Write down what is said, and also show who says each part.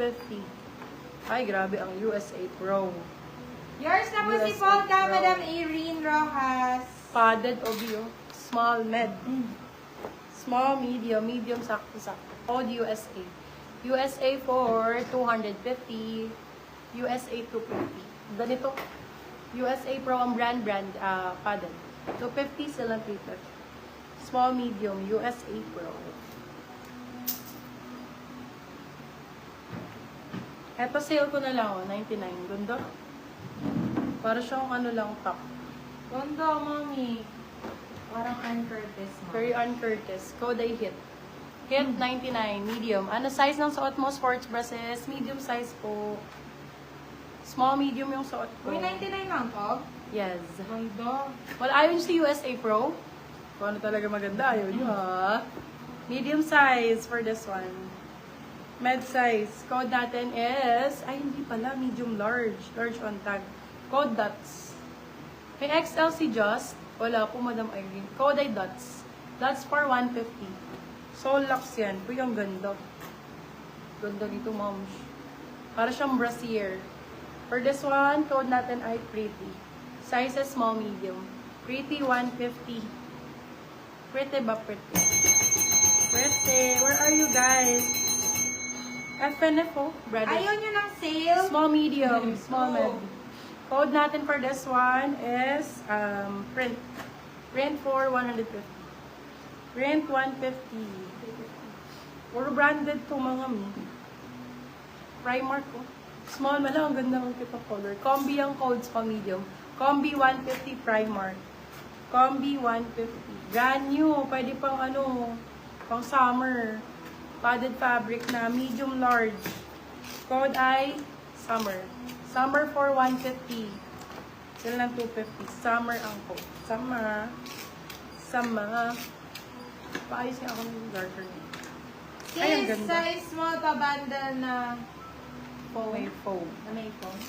Speaker 1: 250. Ay, grabe ang USA Pro.
Speaker 2: Yours na po si
Speaker 1: USA
Speaker 2: Polka,
Speaker 1: Pro.
Speaker 2: Madam Irene Rojas.
Speaker 1: Padded OBO. Small, med. Small, medium, medium, sakto-sakto. Code USA. USA for 250. USA 250. Ganito. USA Pro ang brand, padded. 250 silang 350. Small, medium, USA Pro. Eto, sale ko na lang, 99. Ganda. Para siyang ano lang, top.
Speaker 2: Ganda, mami. Parang Ann Curtis mo.
Speaker 1: Very Ann Curtis. Code ay hit. Hit 99, medium. Ano size ng suot mo? Sports braces. Medium size po. Small, medium yung suot ko.
Speaker 2: Uy, 99 lang to?
Speaker 1: Yes.
Speaker 2: Ganda.
Speaker 1: Well, ayaw nyo si USA Pro? Kung ano talaga maganda, ayaw nyo ha. Medium size for this one. Med size. Code natin is, ay hindi pala, medium large. Large on tag. Code dots. May XL si Just. Wala po, Madam Irene. Code ay dots. Dots for 150. Soul Lux yan. Uy, ang ganda. Ganda nito, moms. Para siyang brassiere. For this one, code natin ay pretty. Size is small, medium. Pretty 150. Pretty ba pretty? Pretty. Where are you guys? FNFO, brother.
Speaker 2: Ayaw nyo ng sale?
Speaker 1: Small, medium, small,
Speaker 2: Oh.
Speaker 1: med. Code natin for this one is print. Print for 150. Print 150. Puro branded to mga mi. Primark ko. Small man lang, ang ganda ng kita color. Combi ang codes pa medium. Combi 150 Primark. Combi 150. Brand new. Pwede pang ano, pang summer. Padded fabric na medium large. Code ay summer. Summer for 150. Sila lang 250. Summer ang code. Summer. Summer. Paayos niya ako ng darker niya. Ay, ang
Speaker 2: Sis,
Speaker 1: ganda.
Speaker 2: size small pa bundle na
Speaker 1: May foam.
Speaker 2: na may phone.